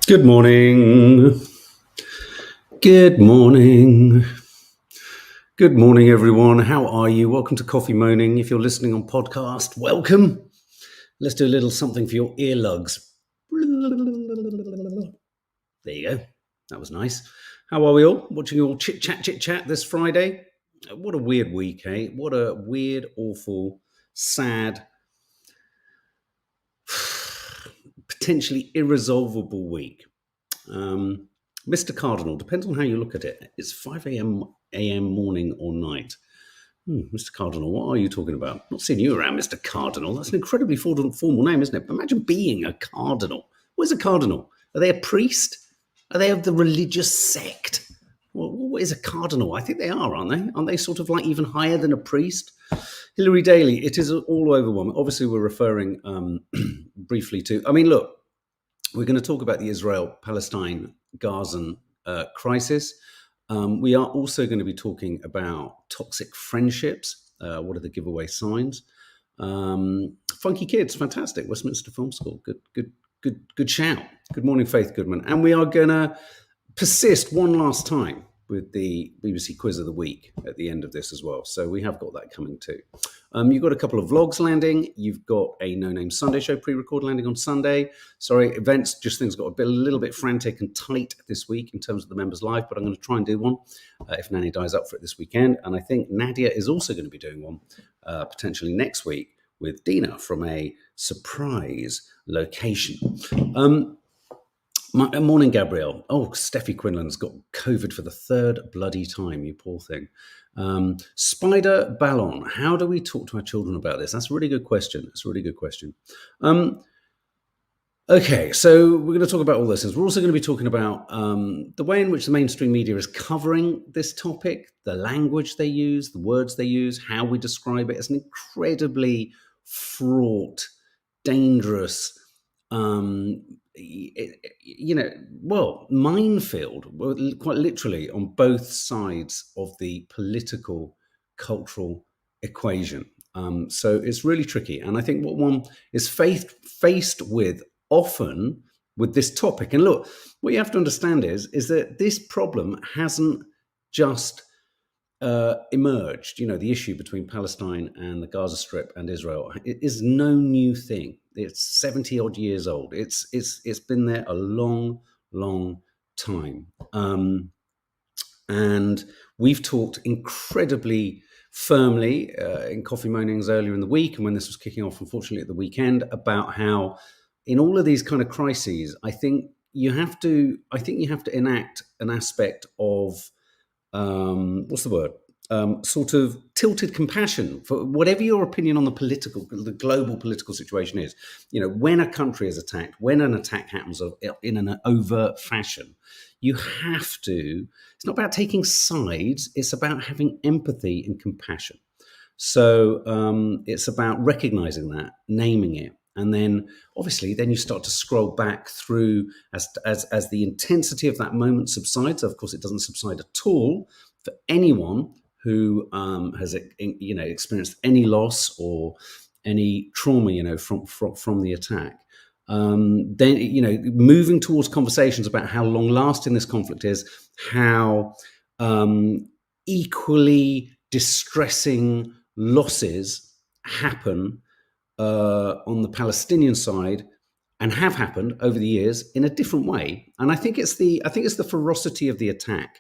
Good morning. Good morning. Good morning, everyone. How are you? Welcome to Coffee Moaning. If you're listening on podcast, welcome. Let's do a little something for your earlugs. There you go. That was nice. How are we all? Watching you all chit chat this Friday. What a weird week, eh? What a weird, awful, sad, potentially irresolvable week. Mr. Cardinal, depends on how you look at it. It's 5 a.m. morning or night. Mr. Cardinal, what are you talking about? Not seeing you around, Mr. Cardinal. That's an incredibly formal name, isn't it? But imagine being a cardinal. What is a cardinal? Are they a priest? Are they of the religious sect? What is a cardinal? I think they are, aren't they? Aren't they sort of like even higher than a priest? Hilary Daly, it is all overwhelming. Obviously, we're referring briefly to, look, we're going to talk about the Israel-Palestine Gazan crisis. We are also going to be talking about toxic friendships. What are the giveaway signs? Funky Kids, fantastic. Westminster Film School, good shout. Good morning, Faith Goodman. And we are going to persist one last time with the BBC Quiz of the Week at the end of this as well. So we have got that coming too. You've got a couple of vlogs landing. You've got a No Name Sunday show pre-record landing on Sunday. Sorry, events, just things got a little bit frantic and tight this week in terms of the members live, but I'm going to try and do one if Nanny dies up for it this weekend. And I think Nadia is also going to be doing one potentially next week with Dina from a surprise location. Morning, Gabrielle. Oh, Steffi Quinlan's got COVID for the third bloody time, you poor thing. Spider Ballon, how do we talk to our children about this? That's a really good question. Okay, so we're going to talk about all those things. We're also going to be talking about the way in which the mainstream media is covering this topic, the language they use, the words they use, how we describe it. It's an incredibly fraught, dangerous, minefield, quite literally, on both sides of the political, cultural equation. So it's really tricky. And I think what one is faced with often with this topic, and look, what you have to understand is that this problem hasn't just emerged. The issue between Palestine and the Gaza Strip and Israel, it is no new thing. It's 70 odd years old. It's been there a long time. And we've talked incredibly firmly in Coffee Moanings earlier in the week, and when this was kicking off, unfortunately, at the weekend, about how in all of these kind of crises, I think you have to enact an aspect of sort of tilted compassion for whatever your opinion on the global political situation is. When a country is attacked, when an attack happens in an overt fashion, you have to, it's not about taking sides, it's about having empathy and compassion. So it's about recognizing that, naming it. And then, obviously, you start to scroll back through as the intensity of that moment subsides. Of course, it doesn't subside at all for anyone who has experienced any loss or any trauma, from the attack. Then, moving towards conversations about how long-lasting this conflict is, how equally distressing losses happen on the Palestinian side and have happened over the years in a different way. And I think it's the ferocity of the attack,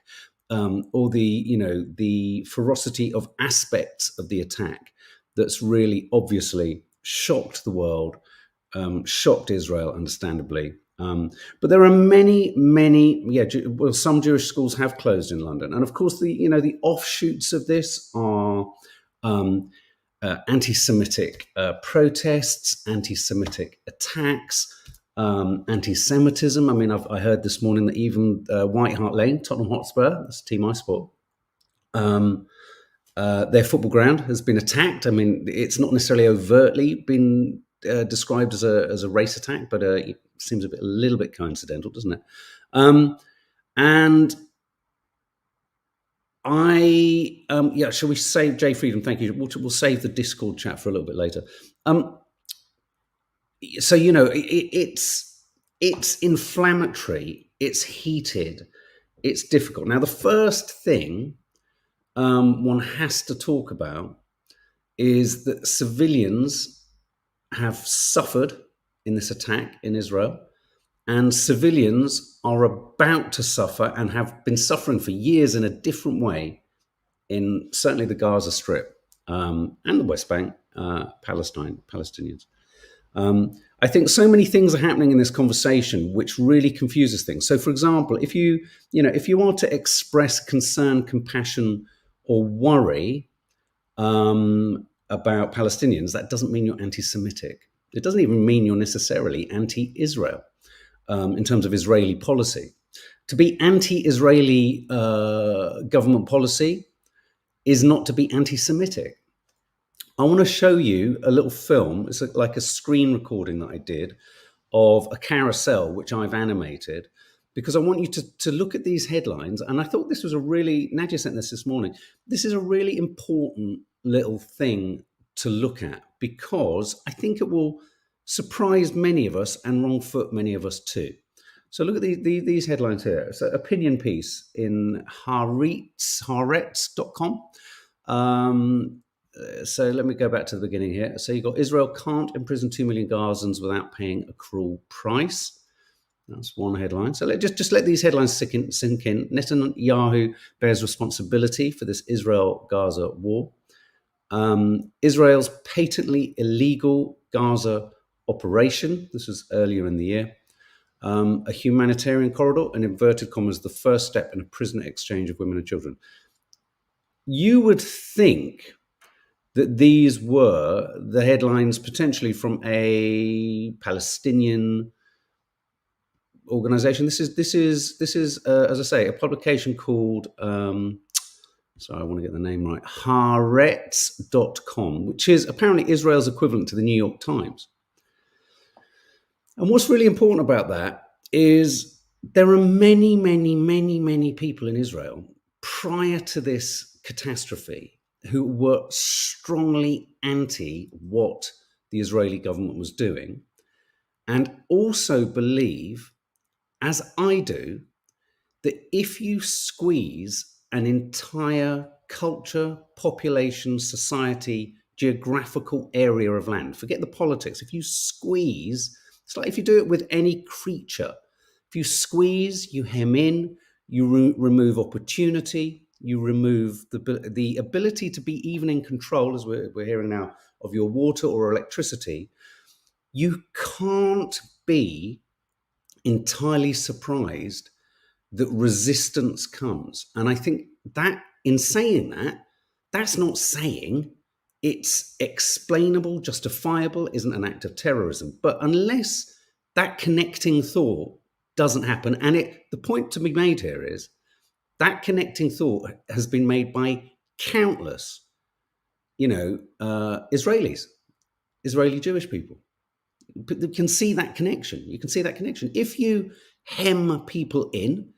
or the ferocity of aspects of the attack that's really obviously shocked the world, shocked Israel, understandably. But there are many, some Jewish schools have closed in London, and of course the offshoots of this are anti-Semitic protests, anti-Semitic attacks, anti-Semitism. I heard this morning that even White Hart Lane, Tottenham Hotspur, that's a team I support, their football ground has been attacked. It's not necessarily overtly been described as a race attack, but it seems a little bit coincidental, doesn't it? And shall we save Jay Freedom? Thank you. We'll save the Discord chat for a little bit later. It's it's inflammatory, it's heated, it's difficult. Now, the first thing one has to talk about is that civilians have suffered in this attack in Israel, and civilians are about to suffer and have been suffering for years in a different way in certainly the Gaza Strip and the West Bank, Palestinians. I think so many things are happening in this conversation which really confuses things. So, for example, if you are to express concern, compassion, or worry about Palestinians, that doesn't mean you're anti-Semitic. It doesn't even mean you're necessarily anti-Israel in terms of Israeli policy. To be anti-Israeli government policy is not to be anti-Semitic. I want to show you a little film. It's like a screen recording that I did of a carousel, which I've animated, because I want you to look at these headlines. And I thought this was a really, Nadia sent this morning, this is a really important little thing to look at, because I think it will surprise many of us and wrong foot many of us too. So look at these headlines here. It's an opinion piece in Haaretz.com. So let me go back to the beginning here. So you've got Israel can't imprison 2 million Gazans without paying a cruel price. That's one headline. So just let these headlines sink in. Netanyahu bears responsibility for this Israel-Gaza war. Israel's patently illegal Gaza operation. This was earlier in the year. A humanitarian corridor, in inverted commas, the first step in a prisoner exchange of women and children. You would think that these were the headlines potentially from a Palestinian organization. This is as I say, a publication called sorry, I want to get the name right, Haaretz.com, which is apparently Israel's equivalent to the New York Times. And what's really important about that is there are many, many, many, many people in Israel prior to this catastrophe who were strongly anti what the Israeli government was doing, and also believe, as I do, that if you squeeze an entire culture, population, society, geographical area of land, forget the politics, if you squeeze, it's like if you do it with any creature, if you squeeze, you hem in, you remove opportunity, you remove the ability to be even in control, as we're hearing now, of your water or electricity, you can't be entirely surprised that resistance comes. And I think that in saying that, that's not saying it's explainable, justifiable, isn't an act of terrorism. But unless that connecting thought doesn't happen, and the point to be made here is that connecting thought has been made by countless, Israelis, Israeli Jewish people. You can see that connection. You can see that connection. If you hem people in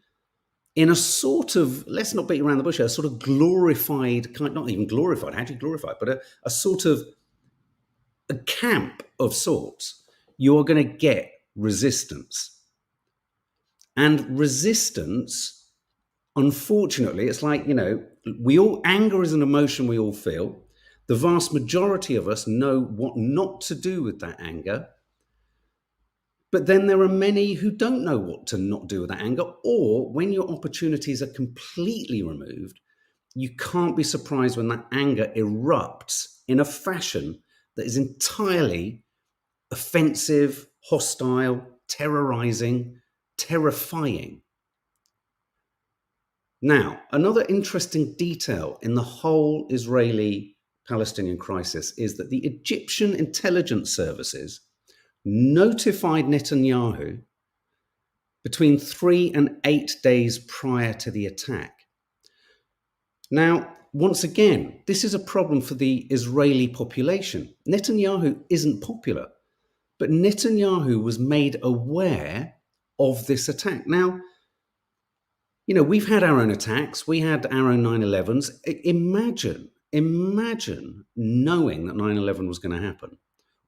a sort of, let's not beat around the bush, a sort of glorified, not even glorified, how do you glorify it, but a sort of a camp of sorts, you're going to get resistance. And resistance, unfortunately, it's like, anger is an emotion we all feel. The vast majority of us know what not to do with that anger. But then there are many who don't know what to not do with that anger, or when your opportunities are completely removed, you can't be surprised when that anger erupts in a fashion that is entirely offensive, hostile, terrorizing, terrifying. Now, another interesting detail in the whole Israeli-Palestinian crisis is that the Egyptian intelligence services notified Netanyahu between 3 and 8 days prior to the attack. Now, once again, this is a problem for the Israeli population. Netanyahu isn't popular, but Netanyahu was made aware of this attack. Now, we've had our own attacks. We had our own 9/11s. Imagine knowing that 9/11 was going to happen,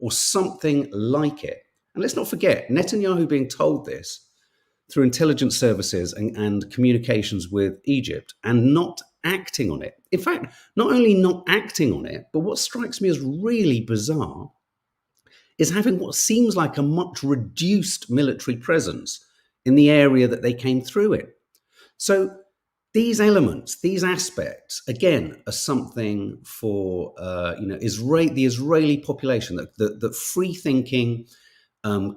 or something like it. And let's not forget, Netanyahu being told this through intelligence services and communications with Egypt and not acting on it. In fact, not only not acting on it, but what strikes me as really bizarre is having what seems like a much reduced military presence in the area that they came through in. So these elements, these aspects, again, are something for the Israeli population, that free-thinking,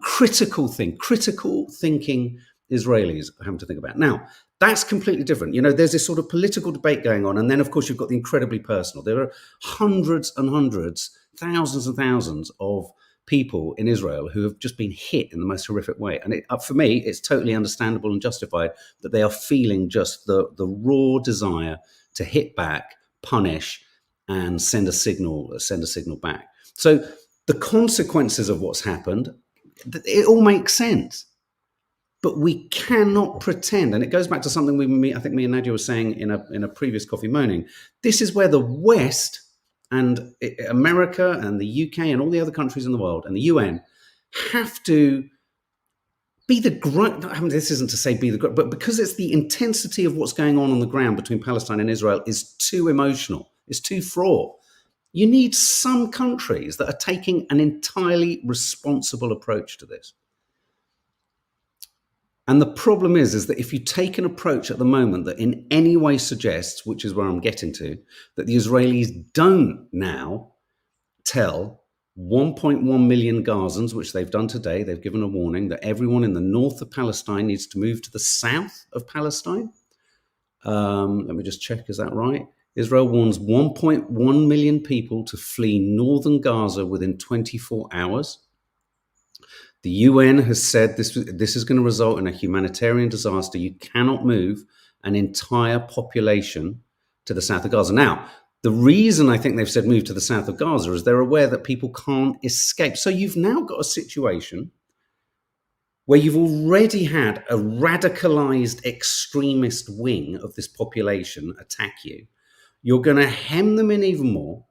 critical thinking Israelis are having to think about. Now, that's completely different. There's this sort of political debate going on, and then, of course, you've got the incredibly personal. There are hundreds and hundreds, thousands and thousands of people in Israel who have just been hit in the most horrific way. And for me, it's totally understandable and justified that they are feeling just the raw desire to hit back, punish, and send a signal back. So the consequences of what's happened, it all makes sense. But we cannot pretend, and it goes back to something I think me and Nadia were saying in a previous Coffee Moaning. This is where the West and America and the UK and all the other countries in the world and the UN have to be the grunt. I mean, this isn't to say be the grunt, but because it's the intensity of what's going on the ground between Palestine and Israel is too emotional, it's too fraught. You need some countries that are taking an entirely responsible approach to this. And the problem is that if you take an approach at the moment that in any way suggests, which is where I'm getting to, that the Israelis don't now tell 1.1 million Gazans, which they've done today, they've given a warning that everyone in the north of Palestine needs to move to the south of Palestine. Let me just check, is that right? Israel warns 1.1 million people to flee northern Gaza within 24 hours. The UN has said this is going to result in a humanitarian disaster. You cannot move an entire population to the south of Gaza. Now, the reason I think they've said move to the south of Gaza is they're aware that people can't escape. So you've now got a situation where you've already had a radicalized extremist wing of this population attack you. You're going to hem them in even more.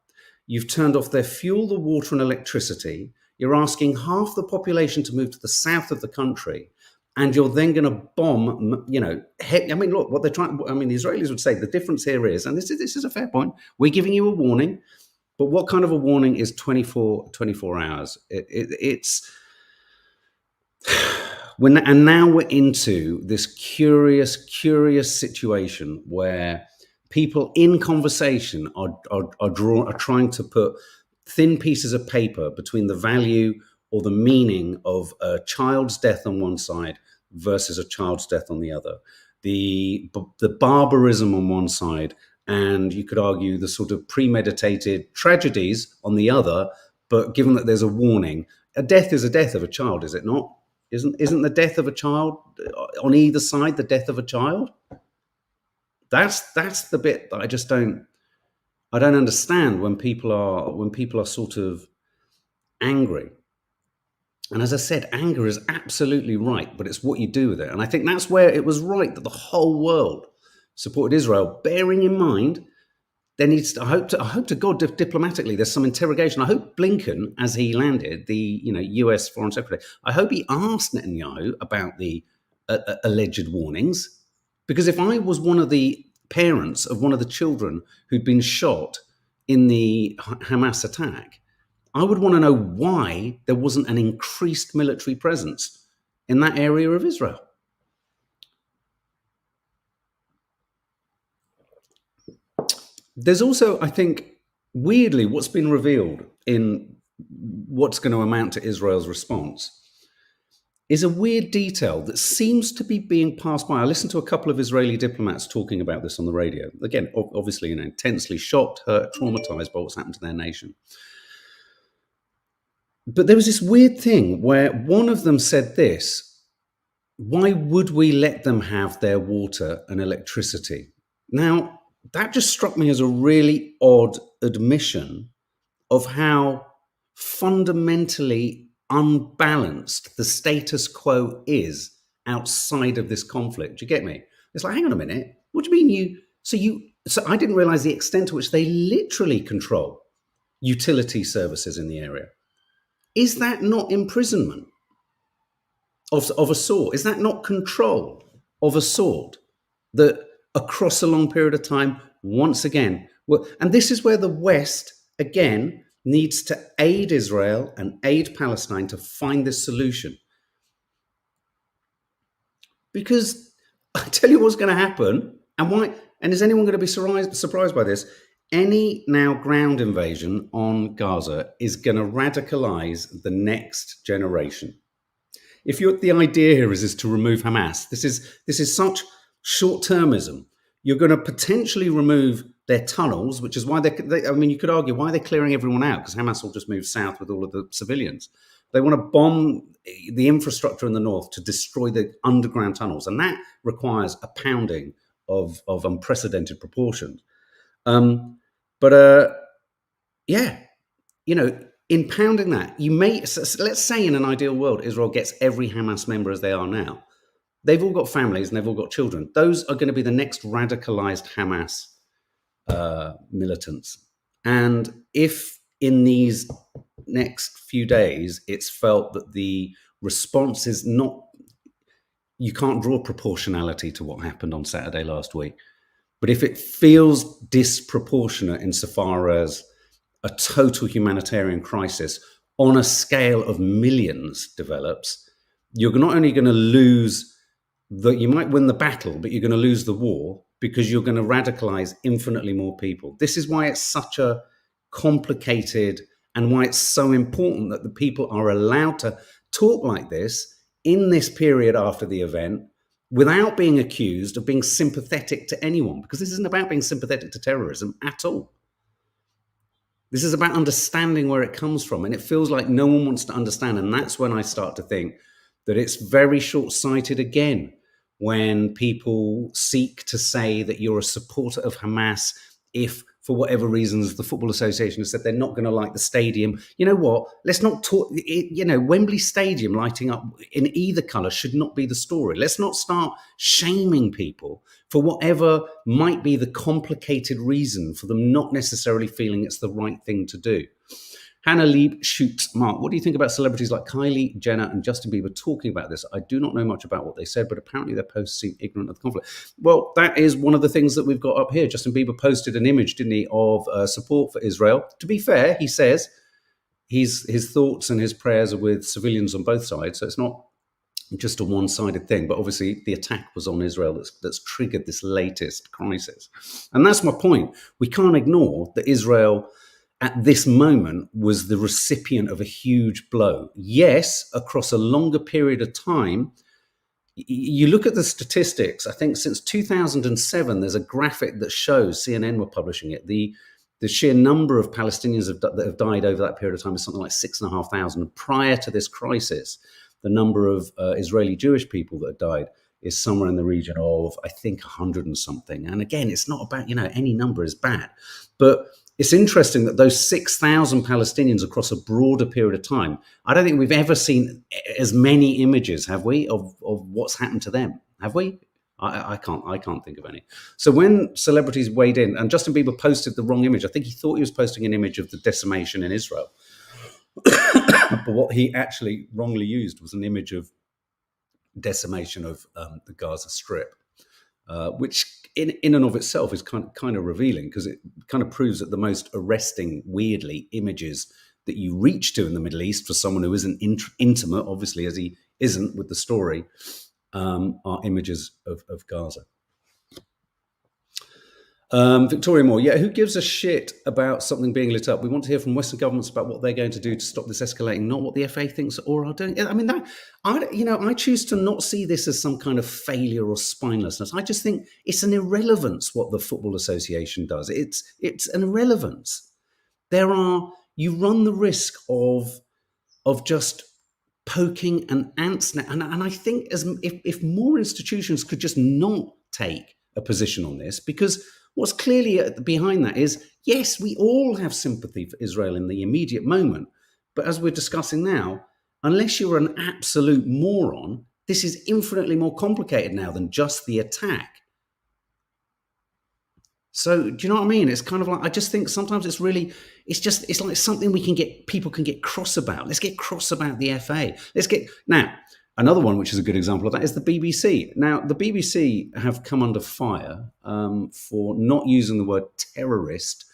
You've turned off their fuel, the water, and electricity. You're asking half the population to move to the south of the country, and you're then going to bomb, look, what they're trying, the Israelis would say the difference here is, and this is a fair point, we're giving you a warning, but what kind of a warning is 24 hours? And now we're into this curious situation where people in conversation are trying to put thin pieces of paper between the value or the meaning of a child's death on one side versus a child's death on the other, the barbarism on one side, and you could argue the sort of premeditated tragedies on the other. But given that there's a warning, a death is a death of a child, is it not? Isn't the death of a child on either side the death of a child? That's the bit that I just don't understand when people are sort of angry. And as I said, anger is absolutely right, but it's what you do with it. And I think that's where it was right that the whole world supported Israel, bearing in mind there needs to, I hope to God diplomatically there's some interrogation. I hope Blinken, as he landed, the US Foreign Secretary, I hope he asked Netanyahu about the alleged warnings, because if I was one of the parents of one of the children who'd been shot in the Hamas attack, I would want to know why there wasn't an increased military presence in that area of Israel. There's also, I think, weirdly, what's been revealed in what's going to amount to Israel's response is a weird detail that seems to be being passed by. I listened to a couple of Israeli diplomats talking about this on the radio. Again, obviously, intensely shocked, hurt, traumatized by what's happened to their nation. But there was this weird thing where one of them said this: why would we let them have their water and electricity? Now, that just struck me as a really odd admission of how fundamentally unbalanced the status quo is outside of this conflict. Do you get me? It's like, hang on a minute. What do you mean so I didn't realize the extent to which they literally control utility services in the area. Is that not imprisonment? of a sort. Is that not control of a sort that across a long period of time, once again, well, and this is where the West, again, needs to aid Israel and aid Palestine to find this solution. Because I tell you what's going to happen, and why, and is anyone going to be surprised by this? Any now ground invasion on Gaza is going to radicalize the next generation. If the idea here is to remove Hamas, this is such short-termism. You're going to potentially remove their tunnels, which is why I mean, you could argue why they're clearing everyone out, because Hamas will just move south with all of the civilians. They want to bomb the infrastructure in the north to destroy the underground tunnels, and that requires a pounding of unprecedented proportions. Yeah, you know, in pounding that, you may, let's say in an ideal world, Israel gets every Hamas member as they are now. They've all got families and they've all got children. Those are going to be the next radicalized Hamas militants. And if in these next few days it's felt that the response is not, you can't draw proportionality to what happened on Saturday last week, but if it feels disproportionate insofar as a total humanitarian crisis on a scale of millions develops, you're not only going to lose you might win the battle, but you're going to lose the war, because you're going to radicalize infinitely more people. This is why it's such a complicated, and why it's so important that the people are allowed to talk like this in this period after the event without being accused of being sympathetic to anyone, because this isn't about being sympathetic to terrorism at all. This is about understanding where it comes from, and it feels like no one wants to understand. And that's when I start to think that it's very short-sighted again when people seek to say that you're a supporter of Hamas if, for whatever reasons, the Football Association has said they're not going to light the stadium. You know what? Let's not talk, Wembley Stadium lighting up in either colour should not be the story. Let's not start shaming people for whatever might be the complicated reason for them not necessarily feeling it's the right thing to do. Hannah Lieb shoots, Mark, what do you think about celebrities like Kylie Jenner and Justin Bieber talking about this? I do not know much about what they said, but apparently their posts seem ignorant of the conflict. Well, that is one of the things that we've got up here. Justin Bieber posted an image, didn't he, of support for Israel. To be fair, he says his thoughts and his prayers are with civilians on both sides, so it's not just a one-sided thing. But obviously the attack was on Israel that's triggered this latest crisis. And that's my point. We can't ignore that Israel at this moment was the recipient of a huge blow. Yes, across a longer period of time, you look at the statistics, I think since 2007, there's a graphic that shows, CNN were publishing it, the sheer number of Palestinians that have died over that period of time is something like 6,500. Prior to this crisis, the number of Israeli Jewish people that have died is somewhere in the region of, I think, 100 and something. And again, it's not about, any number is bad. But it's interesting that those 6,000 Palestinians across a broader period of time, I don't think we've ever seen as many images, have we, of what's happened to them? Have we? I can't think of any. So when celebrities weighed in, and Justin Bieber posted the wrong image, I think he thought he was posting an image of the decimation in Israel. But what he actually wrongly used was an image of decimation of the Gaza Strip, which in and of itself is kind of revealing, because it kind of proves that the most arresting, weirdly, images that you reach to in the Middle East for someone who isn't intimate, obviously, as he isn't with the story, are images of Gaza. Victoria Moore, who gives a shit about something being lit up? We want to hear from Western governments about what they're going to do to stop this escalating, not what the FA thinks or are doing. I mean, I choose to not see this as some kind of failure or spinelessness. I just think it's an irrelevance what the Football Association does. It's an irrelevance. You run the risk of just poking an ant's nest, and I think if more institutions could just not take a position on this, because what's clearly behind that is, yes, we all have sympathy for Israel in the immediate moment. But as we're discussing now, unless you're an absolute moron, this is infinitely more complicated now than just the attack. So do you know what I mean? It's kind of like, I just think sometimes it's like something people can get cross about. Let's get cross about the FA. Now, Another one, which is a good example of that, is the BBC. Now, the BBC have come under fire for not using the word terrorists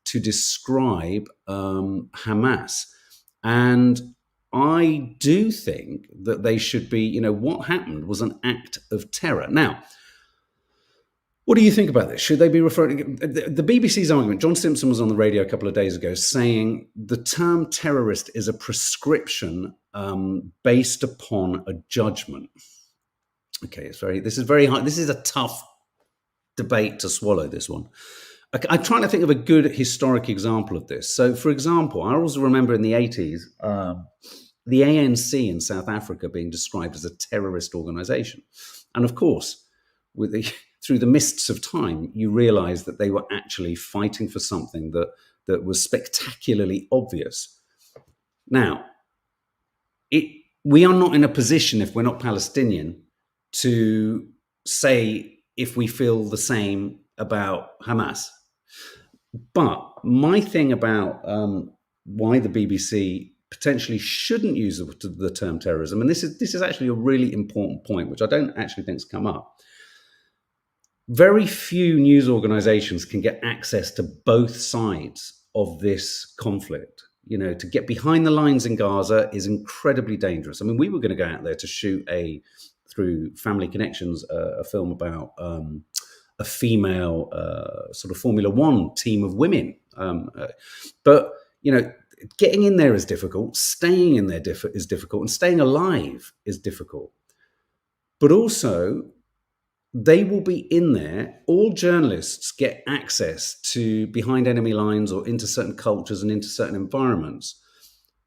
to describe Hamas. And I do think that they should be, what happened was an act of terror. Now, what do you think about this? Should they be referring to the BBC's argument? John Simpson was on the radio a couple of days ago saying the term terrorist is a prescription based upon a judgment. Okay, this is very hard. This is a tough debate to swallow, this one. I'm trying to think of a good historic example of this. So, for example, I also remember in the 80s, the ANC in South Africa being described as a terrorist organization. And of course, through the mists of time, you realize that they were actually fighting for something that was spectacularly obvious. Now, we are not in a position, if we're not Palestinian, to say if we feel the same about Hamas. But my thing about why the BBC potentially shouldn't use the term terrorism, and this is actually a really important point, which I don't actually think has come up. Very few news organizations can get access to both sides of this conflict. To get behind the lines in Gaza is incredibly dangerous. I mean, we were going to go out there to shoot through Family Connections, a film about a female sort of Formula One team of women. But getting in there is difficult. Staying in there is difficult, and staying alive is difficult. But also, they will be in there. All journalists get access to behind enemy lines or into certain cultures and into certain environments,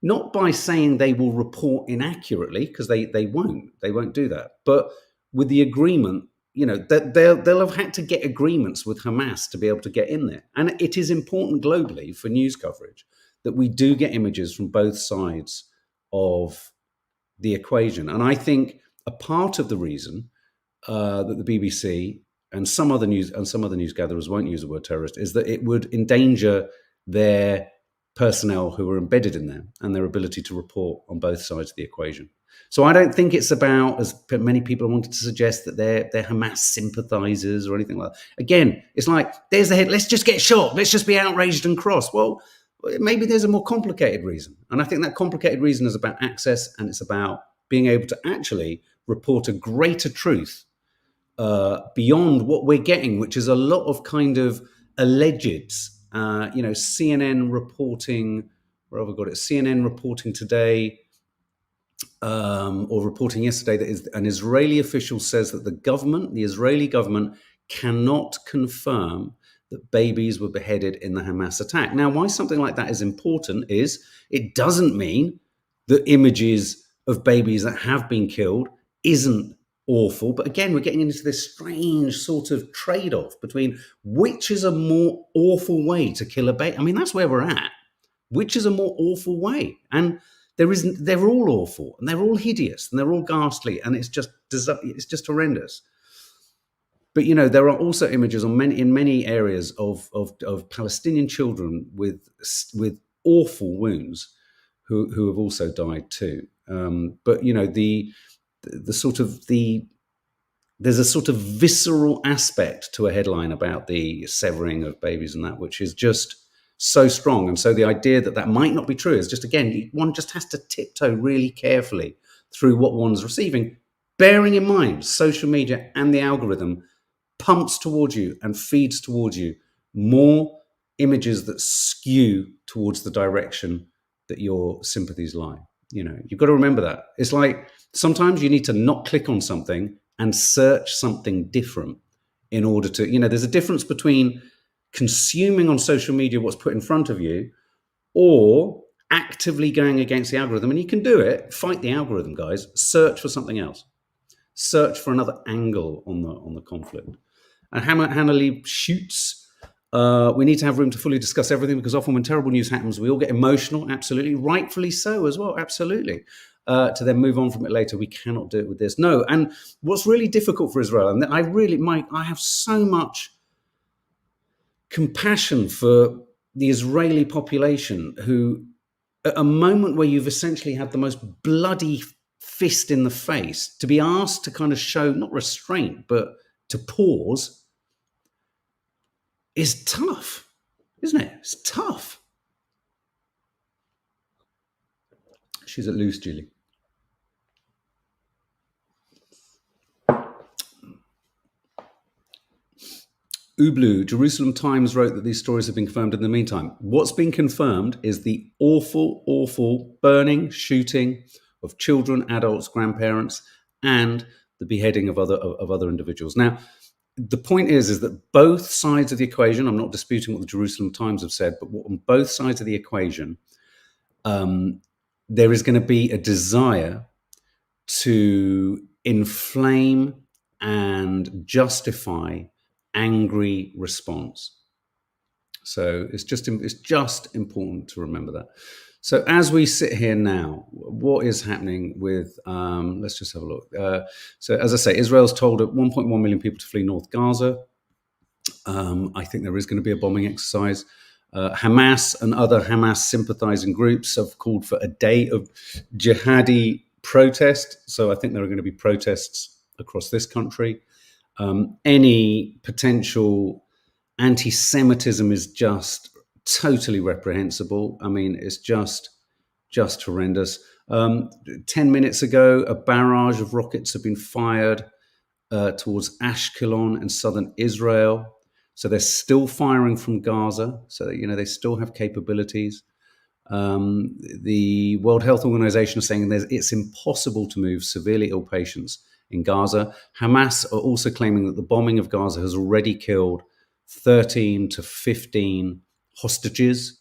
not by saying they will report inaccurately, because they won't do that, but with the agreement, that they'll have had to get agreements with Hamas to be able to get in there. And it is important globally for news coverage that we do get images from both sides of the equation. And I think a part of the reason that the BBC and some other news gatherers won't use the word terrorist is that it would endanger their personnel who are embedded in there and their ability to report on both sides of the equation. So I don't think it's about, as many people wanted to suggest, that they're Hamas sympathizers or anything like that. Again, it's like, there's the head, let's just get shot, let's just be outraged and cross. Well, maybe there's a more complicated reason. And I think that complicated reason is about access, and it's about being able to actually report a greater truth beyond what we're getting, which is a lot of kind of alleged, CNN reporting, where have I got it? CNN reporting today, or reporting yesterday, that an Israeli official says that the Israeli government cannot confirm that babies were beheaded in the Hamas attack. Now, why something like that is important is it doesn't mean that images of babies that have been killed isn't awful. But again, we're getting into this strange sort of trade-off between which is a more awful way to kill a baby. I mean, that's where we're at. Which is a more awful way? And they're all awful, and they're all hideous, and they're all ghastly, and it's just horrendous. But there are also images in many areas of Palestinian children with awful wounds who have also died too. But there's a sort of visceral aspect to a headline about the severing of babies and that, which is just so strong. And so the idea that might not be true is just, again, one just has to tiptoe really carefully through what one's receiving, bearing in mind social media and the algorithm pumps towards you and feeds towards you more images that skew towards the direction that your sympathies lie. You've got to remember that. It's like sometimes you need to not click on something and search something different in order to, there's a difference between consuming on social media what's put in front of you or actively going against the algorithm. And you can do it. Fight the algorithm, guys. Search for something else. Search for another angle on the conflict. And Hannah Lee shoots. We need to have room to fully discuss everything, because often when terrible news happens, we all get emotional. Absolutely. Rightfully so as well. Absolutely. To then move on from it later. We cannot do it with this. No. And what's really difficult for Israel, and I have so much compassion for the Israeli population who at a moment where you've essentially had the most bloody fist in the face, to be asked to kind of show not restraint, but to pause is tough, isn't it? It's tough. She's at loose, Julie. Ublu, Jerusalem Times wrote that these stories have been confirmed in the meantime. What's been confirmed is the awful, awful burning, shooting of children, adults, grandparents, and the beheading of other individuals. Now, the point is that both sides of the equation, I'm not disputing what the Jerusalem Times have said, but on both sides of the equation, there is going to be a desire to inflame and justify angry response. So it's just important to remember that. So as we sit here now, what is happening with, let's just have a look. So as I say, Israel's told 1.1 million people to flee North Gaza. I think there is going to be a bombing exercise. Hamas and other Hamas sympathizing groups have called for a day of jihadi protest. So I think there are going to be protests across this country. Any potential anti-Semitism is just totally reprehensible. I mean, it's just horrendous. 10 minutes ago, a barrage of rockets have been fired towards Ashkelon and southern Israel. So they're still firing from Gaza. So that, they still have capabilities. The World Health Organization is saying it's impossible to move severely ill patients in Gaza. Hamas are also claiming that the bombing of Gaza has already killed 13 to 15 hostages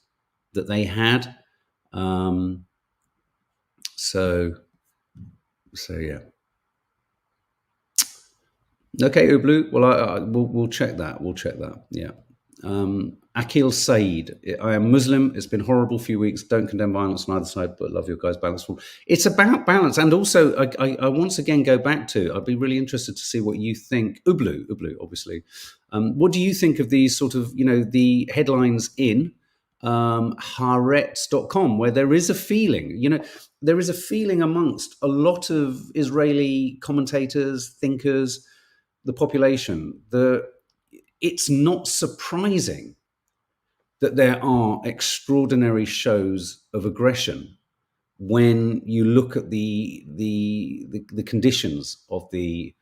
that they had. So yeah. Okay, Ublu. Well, we'll check that. We'll check that. Yeah. Akil Said, I am Muslim. It's been a horrible few weeks. Don't condemn violence on either side, but love your guys' balance. It's about balance. And also, I once again go back to, I'd be really interested to see what you think. Ublu, obviously. What do you think of these sort of, the headlines in Haaretz.com, where there is a feeling, there is a feeling amongst a lot of Israeli commentators, thinkers, the population, that it's not surprising that there are extraordinary shows of aggression when you look at the conditions of the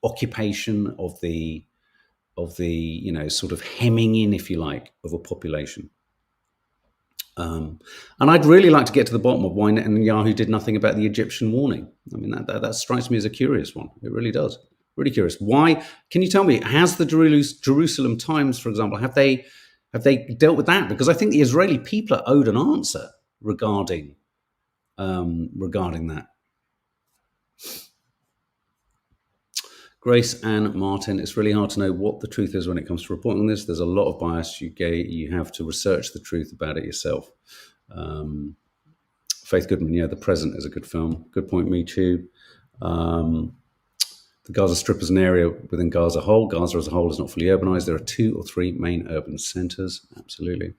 occupation of the sort of hemming in, if you like, of a population. And I'd really like to get to the bottom of why Netanyahu did nothing about the Egyptian warning. I mean, that strikes me as a curious one. It really does. Really curious. Why? Can you tell me? Has the Jerusalem Times, for example, have they dealt with that? Because I think the Israeli people are owed an answer regarding that. Grace Ann Martin, it's really hard to know what the truth is when it comes to reporting this. There's a lot of bias. You have to research the truth about it yourself. Faith Goodman, The Present is a good film. Good point, me too. The Gaza Strip is an area within Gaza as a whole is not fully urbanized. There are 2 or 3 main urban centers. Absolutely.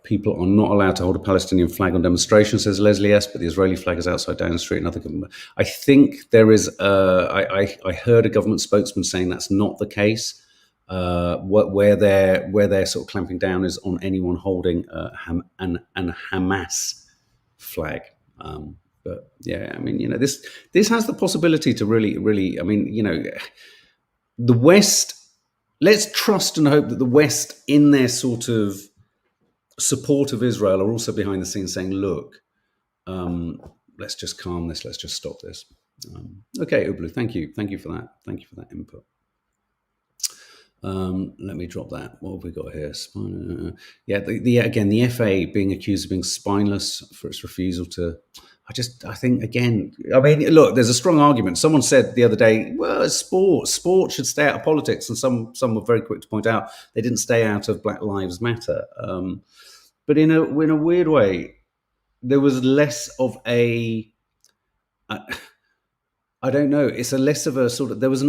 People are not allowed to hold a Palestinian flag on demonstrations, says Leslie S., but the Israeli flag is outside Downing Street and other government. I think there is, I heard a government spokesman saying that's not the case. Where they're sort of clamping down is on anyone holding an Hamas flag. But yeah, I mean, this has the possibility to really, I mean, the West, let's trust and hope that the West, in their sort of support of Israel, are also behind the scenes saying, look, let's just calm this. Let's just stop this. Okay, Ublu, thank you. Thank you for that. Thank you for that input. Let me drop that. What have we got here? Again, the FA being accused of being spineless for its refusal to... I think, again, I mean, look, there's a strong argument. Someone said the other day, well, it's sport. Sport should stay out of politics. And some were very quick to point out they didn't stay out of Black Lives Matter. But in a weird way, there was less of a... I don't know. It's a less of a sort of, there was I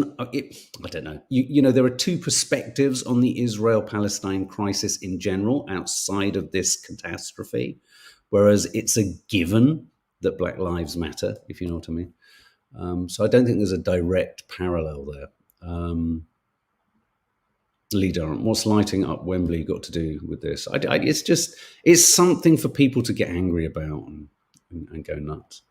don't know. You know, there are two perspectives on the Israel-Palestine crisis in general outside of this catastrophe, whereas it's a given that Black Lives Matter, if you know what I mean. So I don't think there's a direct parallel there. Lee Durham, what's lighting up Wembley got to do with this? It's something for people to get angry about and go nuts.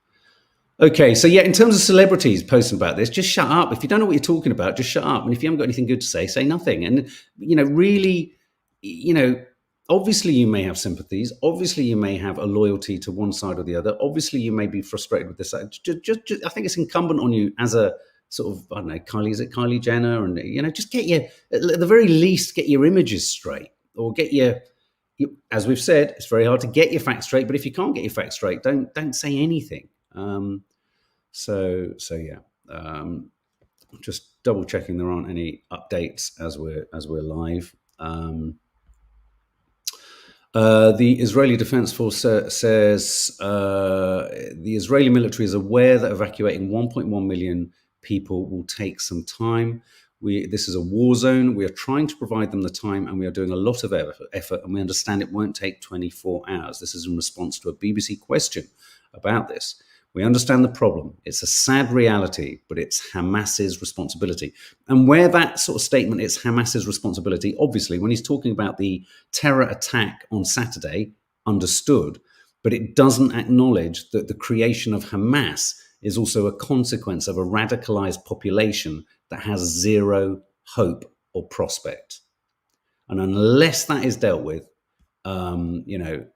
Okay, so yeah, in terms of celebrities posting about this, just shut up. If you don't know what you're talking about, just shut up. And if you haven't got anything good to say nothing. And, you know, really, you know, obviously you may have sympathies. Obviously you may have a loyalty to one side or the other. Obviously you may be frustrated with this. Just I think it's incumbent on you as a sort of, I don't know, Kylie Jenner? And, you know, just get your, at the very least, get your images straight, or get your, as we've said, it's very hard to get your facts straight. But if you can't get your facts straight, don't say anything. So yeah, just double checking there aren't any updates as we're live. The Israeli Defense Force says the Israeli military is aware that evacuating 1.1 million people will take some time. This is a war zone. We are trying to provide them the time, and we are doing a lot of effort, and we understand it won't take 24 hours. This is in response to a BBC question about this. We understand the problem. It's a sad reality, but it's Hamas's responsibility. And where that sort of statement, it's Hamas's responsibility, obviously, when he's talking about the terror attack on Saturday, understood, but it doesn't acknowledge that the creation of Hamas is also a consequence of a radicalized population that has zero hope or prospect. And unless that is dealt with, you know,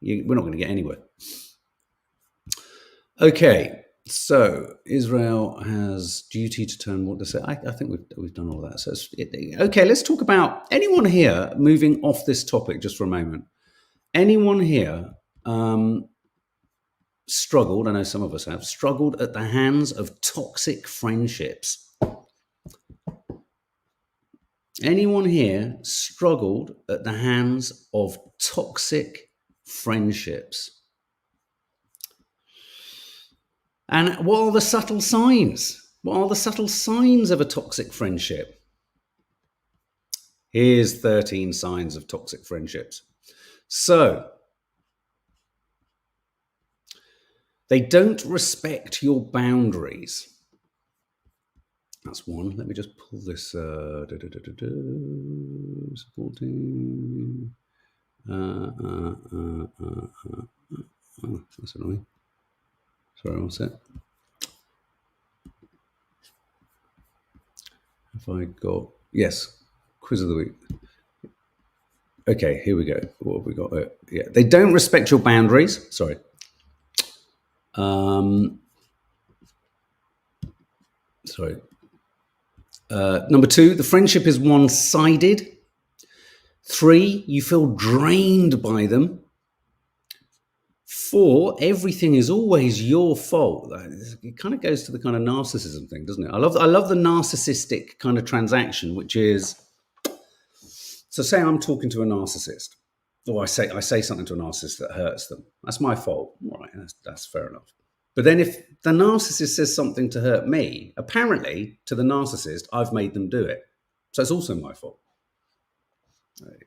we're not going to get anywhere. Okay, so Israel has duty to turn what to say. I think we've done all that. So okay, let's talk about anyone here. Moving off this topic just for a moment. Anyone here struggled? I know some of us have struggled at the hands of toxic friendships. Anyone here struggled at the hands of toxic friendships? And what are the subtle signs? What are the subtle signs of a toxic friendship? Here's 13 signs of toxic friendships. So, they don't respect your boundaries. That's one. Let me just pull this. Supporting. Oh, that's annoying. Sorry, what's that? Have I got? Yes, quiz of the week. Okay, here we go. What have we got? Yeah, they don't respect your boundaries. Sorry. Sorry. Number two, the friendship is one-sided. 3, you feel drained by them. 4, everything is always your fault. It kind of goes to the kind of narcissism thing, doesn't it? I love the narcissistic kind of transaction, which is, so say I'm talking to a narcissist, or I say something to a narcissist that hurts them. That's my fault. All right, that's fair enough. But then if the narcissist says something to hurt me, apparently to the narcissist, I've made them do it. So it's also my fault.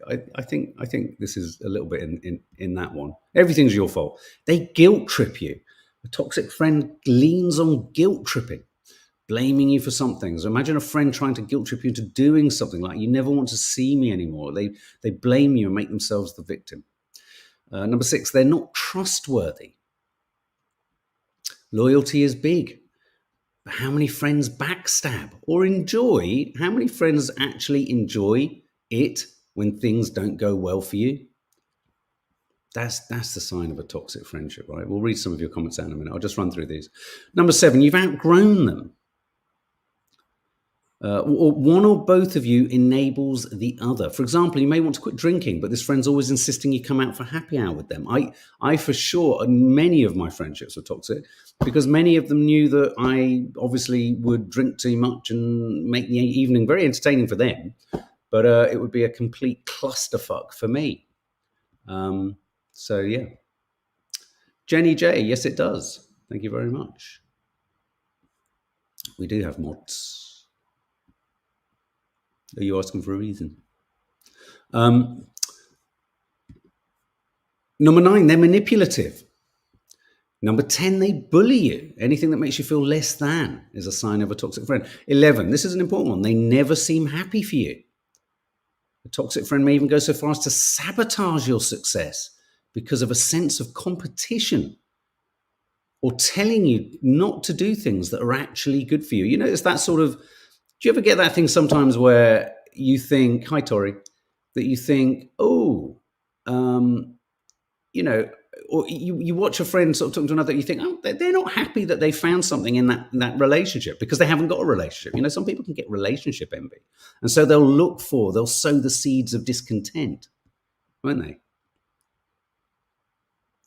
I think this is a little bit in that one. Everything's your fault. They guilt trip you. A toxic friend leans on guilt tripping, blaming you for something. So imagine a friend trying to guilt trip you into doing something, like, you never want to see me anymore. They blame you and make themselves the victim. Number 6, they're not trustworthy. Loyalty is big. But how many friends backstab or enjoy? How many friends actually enjoy it when things don't go well for you? That's the sign of a toxic friendship, right? We'll read some of your comments out in a minute. I'll just run through these. Number 7, you've outgrown them. Or one or both of you enables the other. For example, you may want to quit drinking, but this friend's always insisting you come out for happy hour with them. I for sure, many of my friendships were toxic because many of them knew that I obviously would drink too much and make the evening very entertaining for them, but it would be a complete clusterfuck for me. So yeah. Jenny J, yes, it does. Thank you very much. We do have mods. Are you asking for a reason? Number 9, they're manipulative. Number 10, they bully you. Anything that makes you feel less than is a sign of a toxic friend. 11, this is an important one. They never seem happy for you. A toxic friend may even go so far as to sabotage your success because of a sense of competition or telling you not to do things that are actually good for you. You know, it's that sort of, do you ever get that thing sometimes where you think, hi, Tori, that you think, oh, you know, or you watch a friend sort of talking to another, you think, oh, they're not happy that they found something in that relationship because they haven't got a relationship. You know, some people can get relationship envy. And so they'll sow the seeds of discontent, won't they?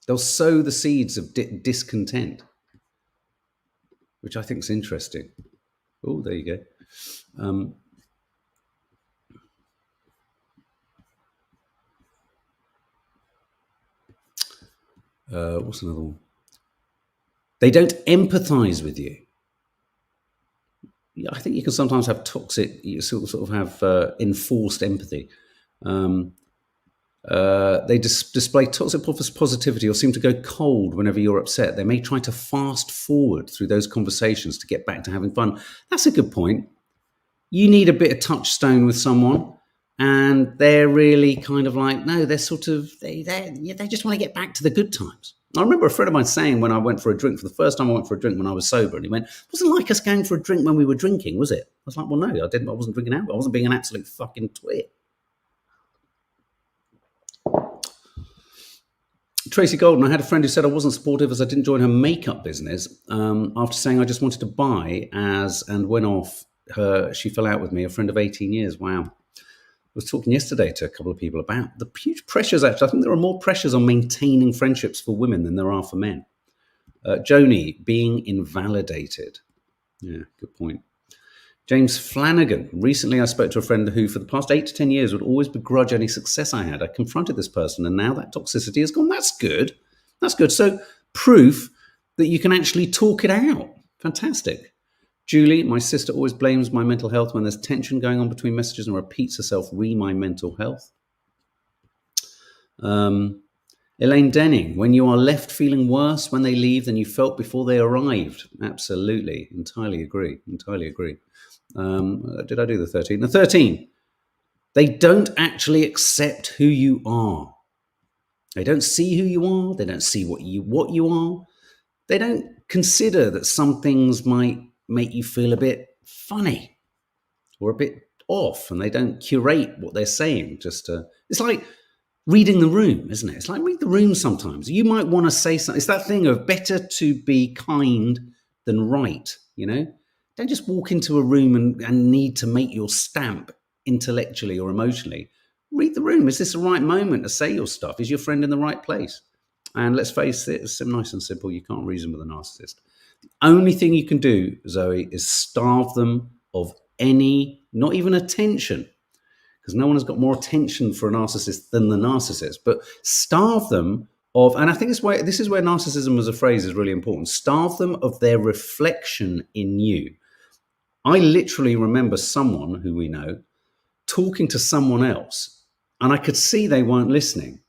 They'll sow the seeds of discontent, which I think is interesting. Oh, there you go. What's another one? They don't empathize with you. I think you can sometimes have toxic, you sort of have enforced empathy. They display toxic positivity or seem to go cold whenever you're upset. They may try to fast forward through those conversations to get back to having fun. That's a good point. You need a bit of touchstone with someone, and they're really kind of like, no, they're sort of, they just want to get back to the good times. I remember a friend of mine saying when I went for a drink, for the first time I went for a drink when I was sober, and he went, it wasn't like us going for a drink when we were drinking, was it? I was like, well, no, I wasn't drinking out. I wasn't being an absolute fucking twit. Tracy Golden, I had a friend who said I wasn't supportive as I didn't join her makeup business after saying I just wanted to buy and went off. She fell out with me, a friend of 18 years. Wow. I was talking yesterday to a couple of people about the huge pressures. Actually, I think there are more pressures on maintaining friendships for women than there are for men. Joni, being invalidated. Yeah, good point. James Flanagan. Recently, I spoke to a friend who, for the past 8 to 10 years, would always begrudge any success I had. I confronted this person, and now that toxicity has gone. That's good. That's good. So, proof that you can actually talk it out. Fantastic. Julie, my sister always blames my mental health when there's tension going on between messages and repeats herself, my mental health. Elaine Denning, when you are left feeling worse when they leave than you felt before they arrived. Absolutely. Entirely agree. Did I do the 13? The 13, they don't actually accept who you are. They don't see who you are. They don't see what you are. They don't consider that some things might make you feel a bit funny or a bit off, and they don't curate what they're saying. It's like reading the room, isn't it? It's like read the room sometimes. You might want to say something. It's that thing of better to be kind than right, you know? Don't just walk into a room and need to make your stamp intellectually or emotionally. Read the room. Is this the right moment to say your stuff? Is your friend in the right place? And let's face it, it's nice and simple. You can't reason with a narcissist. The only thing you can do, Zoe, is starve them of any, not even attention, because no one has got more attention for a narcissist than the narcissist, but starve them of, and I think this is where narcissism as a phrase is really important, starve them of their reflection in you. I literally remember someone who we know talking to someone else, and I could see they weren't listening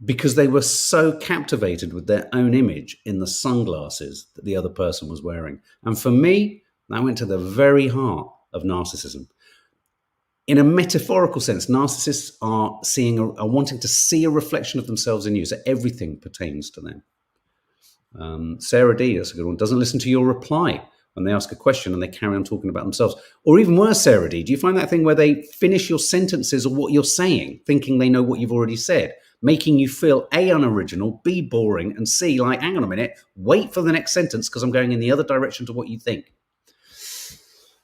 because they were so captivated with their own image in the sunglasses that the other person was wearing. And for me, that went to the very heart of narcissism. In a metaphorical sense, narcissists are wanting to see a reflection of themselves in you, so everything pertains to them. Sarah D, that's a good one, doesn't listen to your reply when they ask a question and they carry on talking about themselves. Or even worse, Sarah D, do you find that thing where they finish your sentences or what you're saying, thinking they know what you've already said, making you feel A, unoriginal, B, boring, and C, like, hang on a minute, wait for the next sentence because I'm going in the other direction to what you think.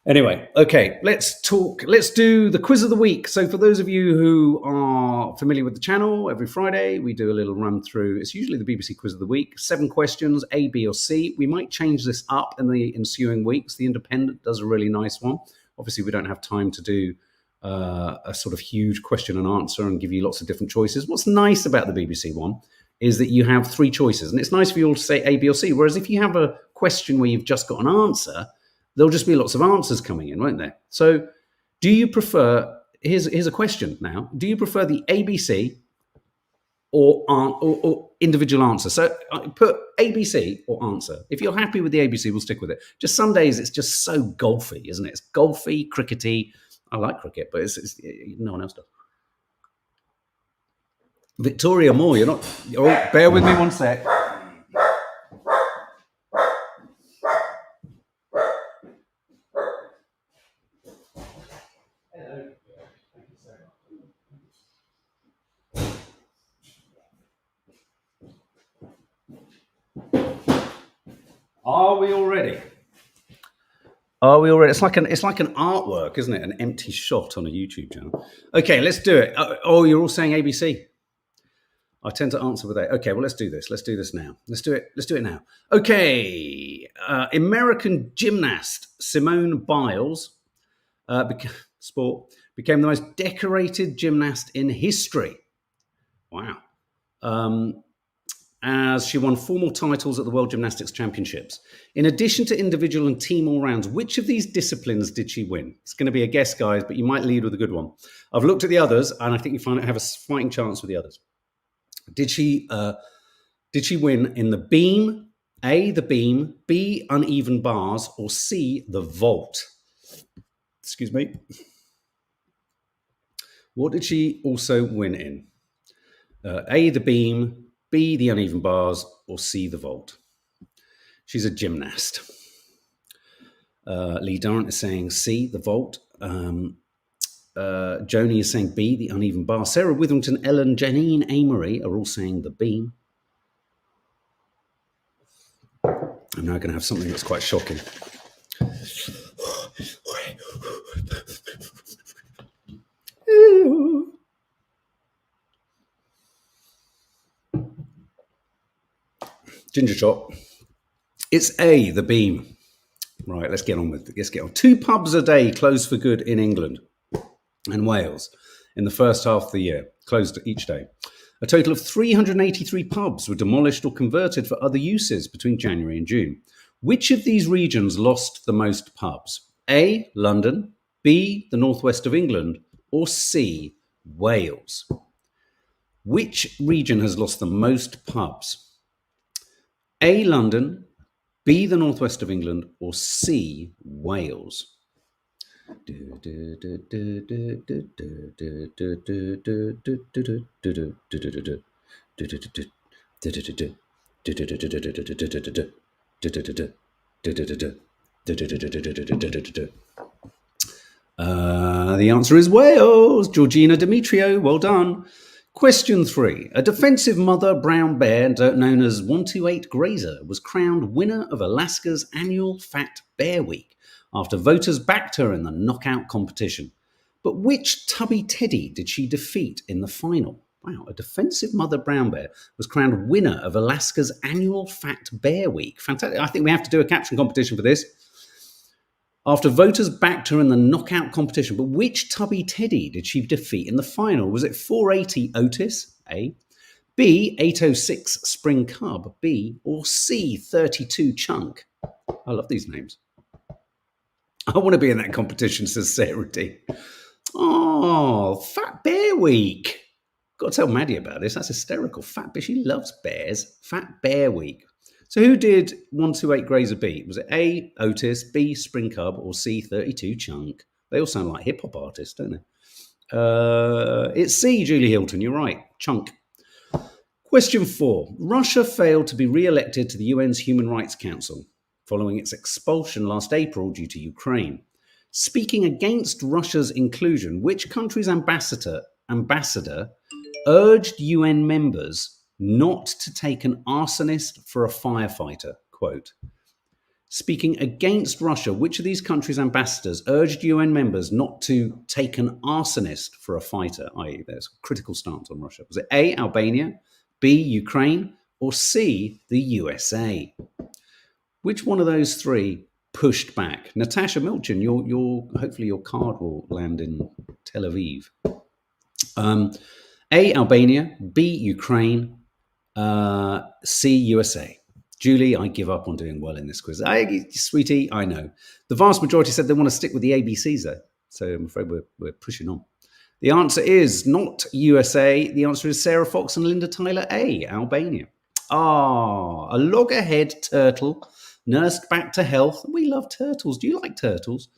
Anyway, okay, let's do the quiz of the week. So for those of you who are familiar with the channel, every Friday we do a little run through. It's usually the BBC quiz of the week, 7 questions, A, B or C. We might change this up in the ensuing weeks. The Independent does a really nice one. Obviously, we don't have time to do a sort of huge question and answer and give you lots of different choices. What's nice about the BBC one is that you have three choices. And it's nice for you all to say A, B, or C. Whereas if you have a question where you've just got an answer, there'll just be lots of answers coming in, won't there? So do you prefer, here's a question now, do you prefer the ABC or individual answer? So I put ABC or answer. If you're happy with the ABC, we'll stick with it. Just some days it's just so golfy, isn't it? It's golfy, crickety. I like cricket, but it's no one else does. Victoria Moore, you're not. Oh, bear with me one sec. Are we all ready? Are we all ready? It's like an artwork, isn't it? An empty shot on a YouTube channel. Okay, let's do it. Oh, you're all saying ABC. I tend to answer with A. Okay, well, let's do this. Let's do this now. Let's do it now. Okay. American gymnast Simone Biles became the most decorated gymnast in history. Wow. As she won 4 more titles at the World Gymnastics Championships. In addition to individual and team all-rounds, which of these disciplines did she win? It's going to be a guess, guys, but you might lead with a good one. I've looked at the others, and I think you have a fighting chance with the others. Did she win in the beam, A, the beam, B, uneven bars, or C, the vault? Excuse me. What did she also win in? A, the beam, B, the uneven bars, or C, the vault? She's a gymnast. Lee Durrant is saying C, the vault. Joni is saying B, the uneven bar. Sarah Witherington, Ellen, Janine Amory are all saying the beam. I'm now going to have something that's quite shocking. Ginger shot. It's A, the beam. Right, let's get on. 2 pubs a day closed for good in England and Wales in the first half of the year, closed each day. A total of 383 pubs were demolished or converted for other uses between January and June. Which of these regions lost the most pubs? A, London, B, the northwest of England, or C, Wales? Which region has lost the most pubs? A, London, B, the northwest of England, or C, Wales? The answer is Wales. Georgina Demetrio, well done. Question 3. A defensive mother brown bear known as 128 Grazer was crowned winner of Alaska's annual Fat Bear Week after voters backed her in the knockout competition. But which tubby teddy did she defeat in the final? Wow, a defensive mother brown bear was crowned winner of Alaska's annual Fat Bear Week. Fantastic. I think we have to do a caption competition for this. After voters backed her in the knockout competition, but which tubby teddy did she defeat in the final? Was it 480 Otis, A, B, 806 Spring Cub, B, or C, 32 Chunk? I love these names. I want to be in that competition, says Sarah D. Oh, Fat Bear Week. Got to tell Maddie about this. That's hysterical. Fat Bear. She loves bears. Fat Bear Week. So who did 128 Grazer beat? Was it A, Otis, B, Spring Cub, or C, 32 Chunk? They all sound like hip-hop artists, don't they? It's C, Julie Hilton. You're right. Chunk. Question 4. Russia failed to be re-elected to the UN's Human Rights Council following its expulsion last April due to Ukraine. Speaking against Russia's inclusion, which country's ambassador urged UN members not to take an arsonist for a firefighter? Quote. Speaking against Russia, which of these countries' ambassadors urged UN members not to take an arsonist for a fighter, i.e. there's a critical stance on Russia? Was it A, Albania, B, Ukraine, or C, the USA? Which one of those three pushed back? Natasha Milchin, hopefully your card will land in Tel Aviv. A, Albania, B, Ukraine, C, USA. Julie, I give up on doing well in this quiz. Sweetie, I know. The vast majority said they want to stick with the ABCs, though. So I'm afraid we're pushing on. The answer is not USA. The answer is Sarah Fox and Linda Tyler A, Albania. A loggerhead turtle nursed back to health. We love turtles. Do you like turtles?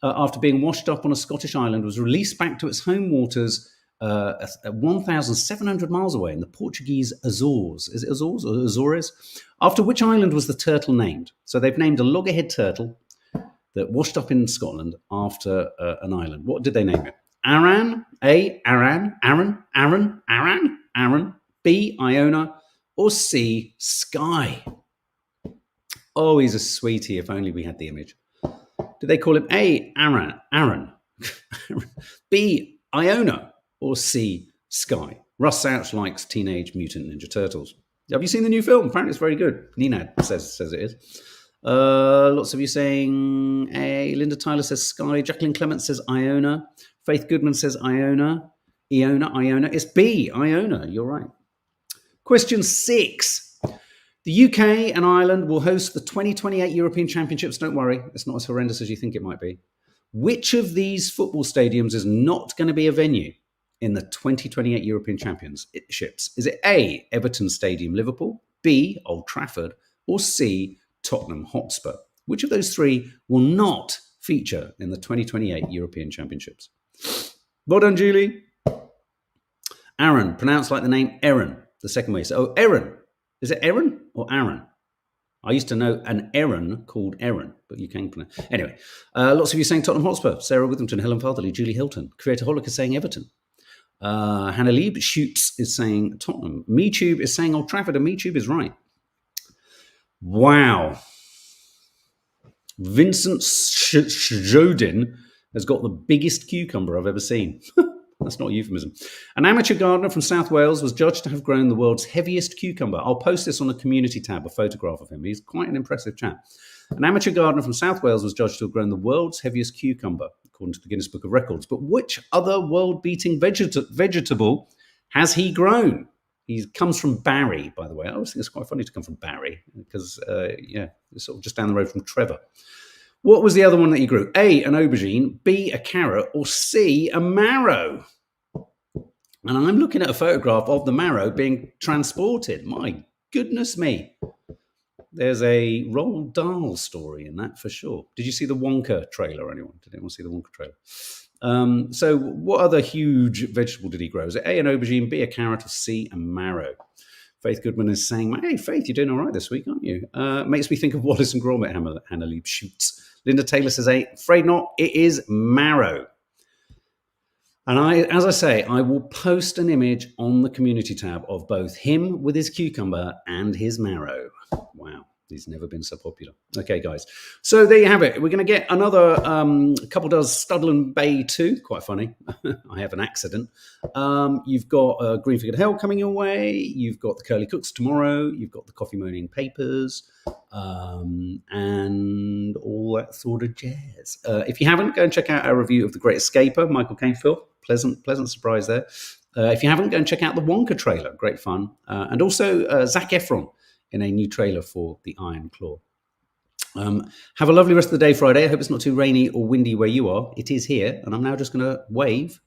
After being washed up on a Scottish island, was released back to its home waters 1,700 miles away in the Portuguese Azores. Is it Azores or Azores? After which island was the turtle named? So they've named a loggerhead turtle that washed up in Scotland after an island. What did they name it? Aran, A, Aran, Aaron, Aaron, Aran, Aaron, B, Iona, or C, Sky? Oh, he's a sweetie. If only we had the image. Did they call him A, Aaron, B, Iona, or C, Sky? Russ Ouch likes Teenage Mutant Ninja Turtles. Have you seen the new film? Apparently it's very good. Ninad says it is. Lots of you saying A. Linda Tyler says Sky. Jacqueline Clement says Iona. Faith Goodman says Iona. Iona. It's B, Iona. You're right. Question 6. The UK and Ireland will host the 2028 European Championships. Don't worry, it's not as horrendous as you think it might be. Which of these football stadiums is not going to be a venue in the 2028 European Championships? Is it A, Everton Stadium, Liverpool, B, Old Trafford, or C, Tottenham Hotspur? Which of those three will not feature in the 2028 European Championships? Well done, Julie. Aaron, pronounced like the name Aaron, the second way. So, Aaron. Is it Aaron or Aaron? I used to know an Aaron called Aaron, but you can pronounce. Anyway, lots of you saying Tottenham Hotspur. Sarah Withington, Helen Fatherley, Julie Hilton. Creatorholic is saying Everton. Hannah Lieb Shoots is saying Tottenham. MeTube is saying Old Trafford, and MeTube is right. Wow. Vincent Sjodin has got the biggest cucumber I've ever seen. That's not a euphemism. An amateur gardener from South Wales was judged to have grown the world's heaviest cucumber. I'll post this on the community tab, a photograph of him. He's quite an impressive chap. An amateur gardener from South Wales was judged to have grown the world's heaviest cucumber, according to the Guinness Book of Records. But which other world-beating vegetable has he grown? He comes from Barry, by the way. I always think it's quite funny to come from Barry because, it's sort of just down the road from Trevor. What was the other one that he grew? A, an aubergine, B, a carrot, or C, a marrow? And I'm looking at a photograph of the marrow being transported. My goodness me. There's a Roald Dahl story in that for sure. Did you see the Wonka trailer, anyone? Did anyone see the Wonka trailer? So what other huge vegetable did he grow? Is it A, an aubergine, B, a carrot, or C, a marrow? Faith Goodman is saying, hey, Faith, you're doing all right this week, aren't you? Makes me think of Wallace and Gromit, Hannah Lieb Shoots. Linda Taylor says, hey, afraid not, it is marrow. And as I say, I will post an image on the community tab of both him with his cucumber and his marrow. Wow, he's never been so popular. Okay, guys. So there you have it. We're going to get another couple does Studland Bay 2. Quite funny. I have an accident. You've got Green Figured Hell coming your way. You've got the Curly Cooks tomorrow. You've got the Coffee Moaning Papers. And all that sort of jazz. If you haven't, go and check out our review of The Great Escaper, Michael Caine film. Pleasant surprise there. If you haven't, go and check out the Wonka trailer. Great fun. And also Zac Efron in a new trailer for The Iron Claw. Have a lovely rest of the day, Friday. I hope it's not too rainy or windy where you are. It is here. And I'm now just going to wave